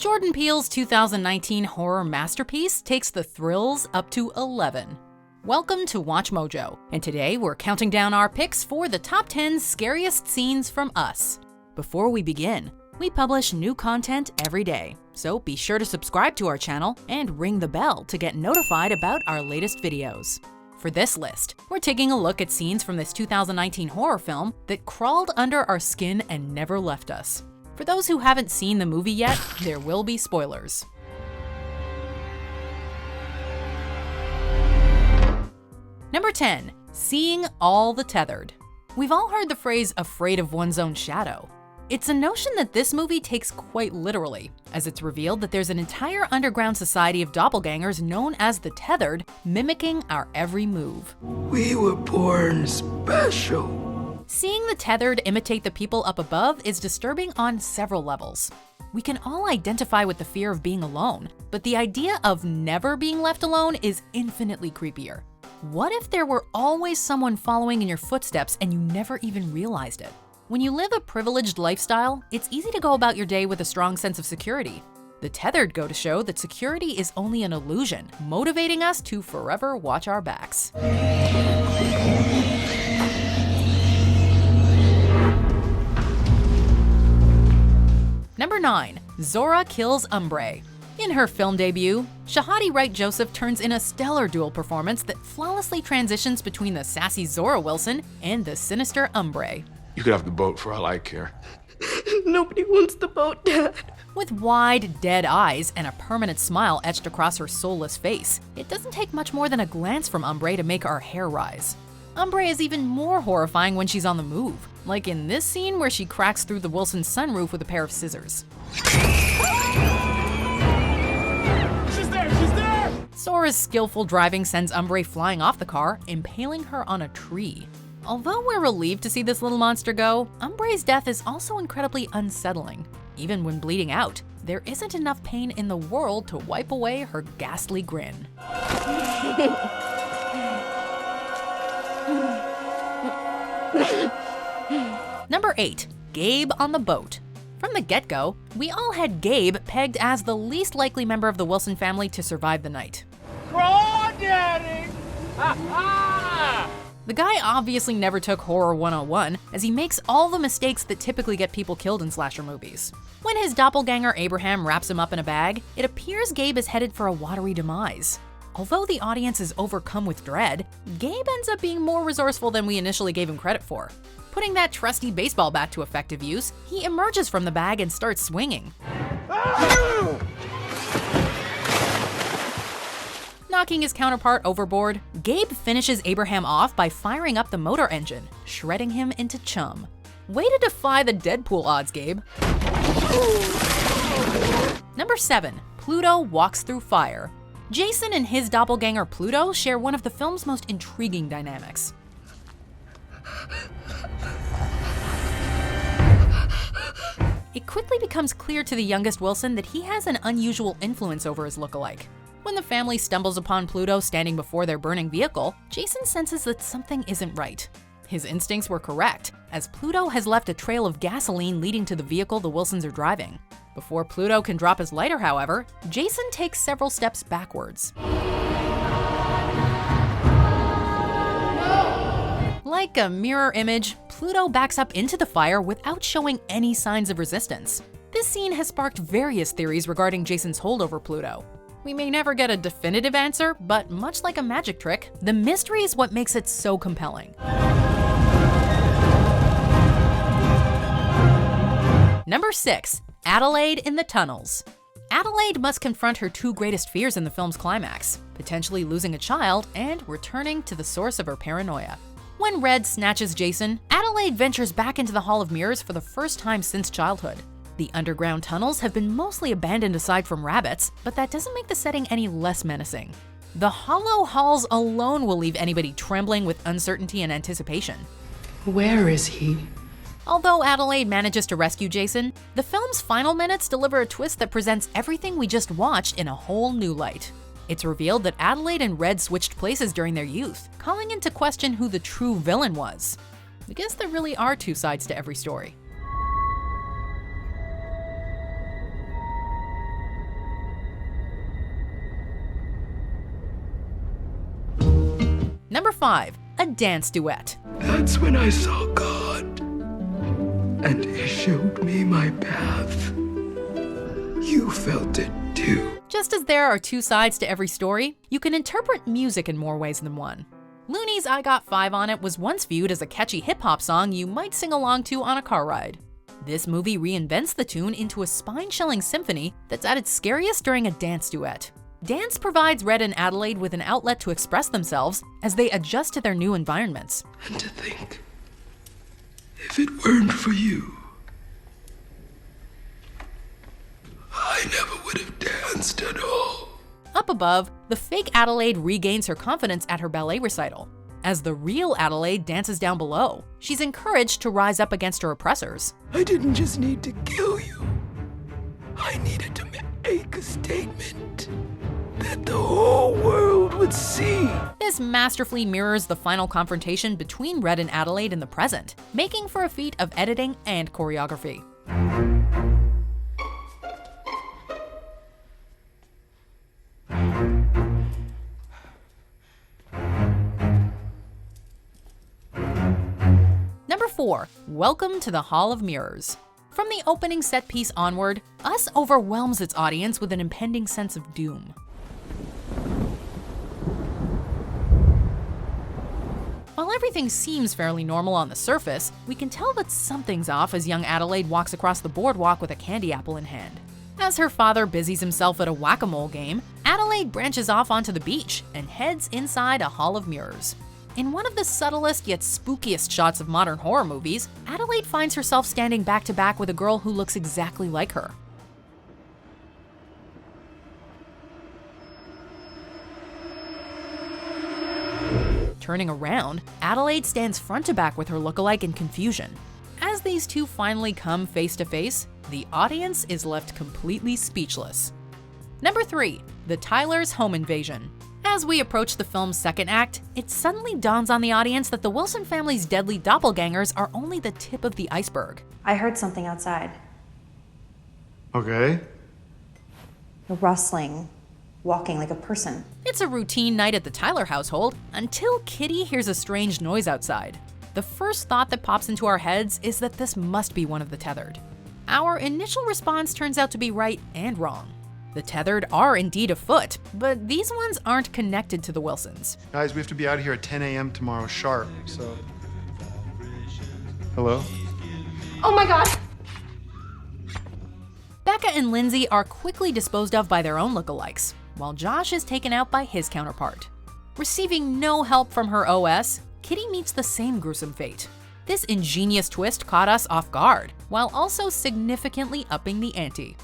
Jordan Peele's 2019 horror masterpiece takes the thrills up to 11. Welcome to WatchMojo, and today we're counting down our picks for the top 10 scariest scenes from us. Before we begin, we publish new content every day, so be sure to subscribe to our channel and ring the bell to get notified about our latest videos. For this list, we're taking a look at scenes from this 2019 horror film that crawled under our skin and never left us. For those who haven't seen the movie yet, there will be spoilers. Number 10. Seeing all the tethered. We've all heard the phrase afraid of one's own shadow. It's a notion that this movie takes quite literally, as it's revealed that there's an entire underground society of doppelgangers known as the Tethered, mimicking our every move. We were born special. Seeing the Tethered imitate the people up above is disturbing on several levels. We can all identify with the fear of being alone, but the idea of never being left alone is infinitely creepier. What if there were always someone following in your footsteps and you never even realized it? When you live a privileged lifestyle, it's easy to go about your day with a strong sense of security. The Tethered go to show that security is only an illusion, motivating us to forever watch our backs. Number 9. Zhora kills Hombre. In her film debut, Shahadi Wright-Joseph turns in a stellar dual performance that flawlessly transitions between the sassy Zhora Wilson and the sinister Hombre. You could have the boat for all I care. Nobody wants the boat, Dad. With wide, dead eyes and a permanent smile etched across her soulless face, it doesn't take much more than a glance from Hombre to make our hair rise. Hombre is even more horrifying when she's on the move, like in this scene where she cracks through the Wilson's sunroof with a pair of scissors. She's there! Zhora's skillful driving sends Hombre flying off the car, impaling her on a tree. Although we're relieved to see this little monster go, Hombre's death is also incredibly unsettling. Even when bleeding out, there isn't enough pain in the world to wipe away her ghastly grin. Number 8. Gabe on the boat. From the get-go, we all had Gabe pegged as the least likely member of the Wilson family to survive the night. Crawdaddy! Ha ha! The guy obviously never took Horror 101, as he makes all the mistakes that typically get people killed in slasher movies. When his doppelganger Abraham wraps him up in a bag, it appears Gabe is headed for a watery demise. Although the audience is overcome with dread, Gabe ends up being more resourceful than we initially gave him credit for. Putting that trusty baseball bat to effective use, he emerges from the bag and starts swinging. Knocking his counterpart overboard, Gabe finishes Abraham off by firing up the motor engine, shredding him into chum. Way to defy the Deadpool odds, Gabe. Number 7. Pluto walks through fire. Jason and his doppelganger Pluto share one of the film's most intriguing dynamics. It quickly becomes clear to the youngest Wilson that he has an unusual influence over his lookalike. When the family stumbles upon Pluto standing before their burning vehicle, Jason senses that something isn't right. His instincts were correct, as Pluto has left a trail of gasoline leading to the vehicle the Wilsons are driving. Before Pluto can drop his lighter, however, Jason takes several steps backwards. Like a mirror image, Pluto backs up into the fire without showing any signs of resistance. This scene has sparked various theories regarding Jason's hold over Pluto. We may never get a definitive answer, but much like a magic trick, the mystery is what makes it so compelling. Number 6. Adelaide in the tunnels. Adelaide must confront her two greatest fears in the film's climax, potentially losing a child and returning to the source of her paranoia. When Red snatches Jason, Adelaide ventures back into the Hall of Mirrors for the first time since childhood. The underground tunnels have been mostly abandoned aside from rabbits, but that doesn't make the setting any less menacing. The hollow halls alone will leave anybody trembling with uncertainty and anticipation. Where is he? Although Adelaide manages to rescue Jason, the film's final minutes deliver a twist that presents everything we just watched in a whole new light. It's revealed that Adelaide and Red switched places during their youth, calling into question who the true villain was. I guess there really are two sides to every story. Number 5. A dance duet. That's when I saw God, and He showed me my path. You felt it too. Just as there are two sides to every story, you can interpret music in more ways than one. Looney's I Got 5 on It was once viewed as a catchy hip-hop song you might sing along to on a car ride. This movie reinvents the tune into a spine-chilling symphony that's at its scariest during a dance duet. Dance provides Red and Adelaide with an outlet to express themselves as they adjust to their new environments. And to think, if it weren't for you, I never would have danced at all. Up above, the fake Adelaide regains her confidence at her ballet recital. As the real Adelaide dances down below, she's encouraged to rise up against her oppressors. I didn't just need to kill you. I needed to make a statement that the whole world would see. This masterfully mirrors the final confrontation between Red and Adelaide in the present, making for a feat of editing and choreography. Number 4. Welcome to the Hall of Mirrors. From the opening set piece onward, Us overwhelms its audience with an impending sense of doom. While everything seems fairly normal on the surface, we can tell that something's off as young Adelaide walks across the boardwalk with a candy apple in hand. As her father busies himself at a whack-a-mole game, Adelaide branches off onto the beach and heads inside a hall of mirrors. In one of the subtlest yet spookiest shots of modern horror movies, Adelaide finds herself standing back to back with a girl who looks exactly like her. Turning around, Adelaide stands front to back with her lookalike in confusion. As these two finally come face to face, the audience is left completely speechless. Number 3. The Tyler's Home Invasion. As we approach the film's second act, it suddenly dawns on the audience that the Wilson family's deadly doppelgangers are only the tip of the iceberg. I heard something outside. Okay. A rustling, walking like a person. It's a routine night at the Tyler household until Kitty hears a strange noise outside. The first thought that pops into our heads is that this must be one of the Tethered. Our initial response turns out to be right and wrong. The Tethered are indeed afoot, but these ones aren't connected to the Wilsons. Guys, we have to be out of here at 10 a.m. tomorrow sharp, so... Hello? Oh my God! Becca and Lindsay are quickly disposed of by their own lookalikes, while Josh is taken out by his counterpart. Receiving no help from her OS, Kitty meets the same gruesome fate. This ingenious twist caught us off guard, while also significantly upping the ante.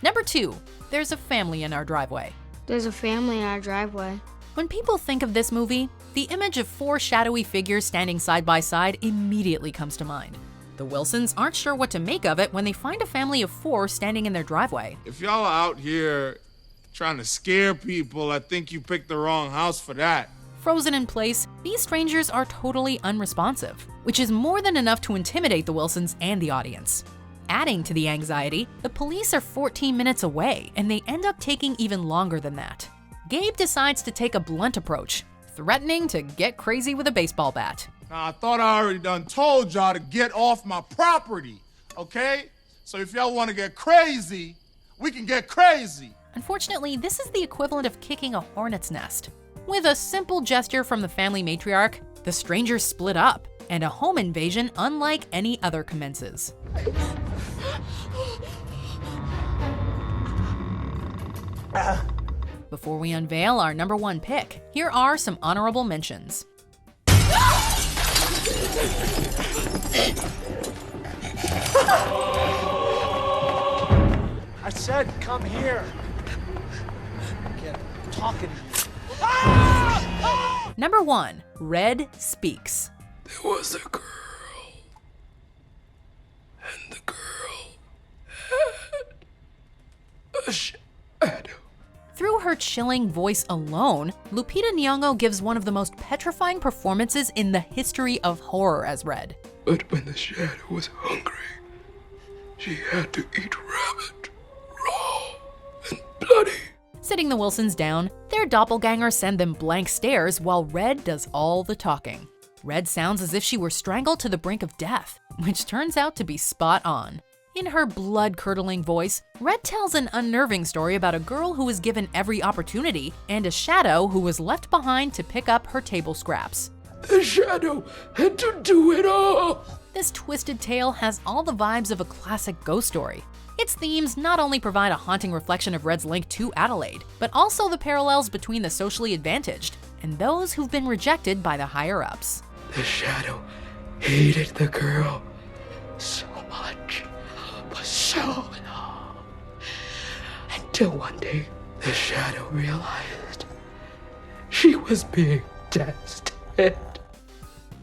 Number 2. There's a family in our driveway. There's a family in our driveway. When people think of this movie, the image of 4 shadowy figures standing side by side immediately comes to mind. The Wilsons aren't sure what to make of it when they find a family of 4 standing in their driveway. If y'all are out here trying to scare people, I think you picked the wrong house for that. Frozen in place, these strangers are totally unresponsive, which is more than enough to intimidate the Wilsons and the audience. Adding to the anxiety, the police are 14 minutes away, and they end up taking even longer than that. Gabe decides to take a blunt approach, threatening to get crazy with a baseball bat. Now, I thought I already done told y'all to get off my property, okay? So if y'all want to get crazy, we can get crazy. Unfortunately, this is the equivalent of kicking a hornet's nest. With a simple gesture from the family matriarch, the strangers split up, and a home invasion unlike any other commences. Before we unveil our number 1 pick, here are some honorable mentions. I said, come here. Get talking to you. Number 1. Red Speaks. There was a girl, and the girl had a shadow. Through her chilling voice alone, Lupita Nyong'o gives one of the most petrifying performances in the history of horror as Red. But when the shadow was hungry, she had to eat rabbit, raw and bloody. Sitting the Wilsons down, their doppelgangers send them blank stares while Red does all the talking. Red sounds as if she were strangled to the brink of death, which turns out to be spot on. In her blood-curdling voice, Red tells an unnerving story about a girl who was given every opportunity and a shadow who was left behind to pick up her table scraps. The shadow had to do it all. This twisted tale has all the vibes of a classic ghost story. Its themes not only provide a haunting reflection of Red's link to Adelaide, but also the parallels between the socially advantaged and those who've been rejected by the higher-ups. The shadow hated the girl so much for so long, until one day the shadow realized she was being tested.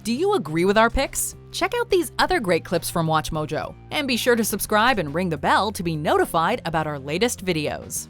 Do you agree with our picks? Check out these other great clips from WatchMojo, and be sure to subscribe and ring the bell to be notified about our latest videos.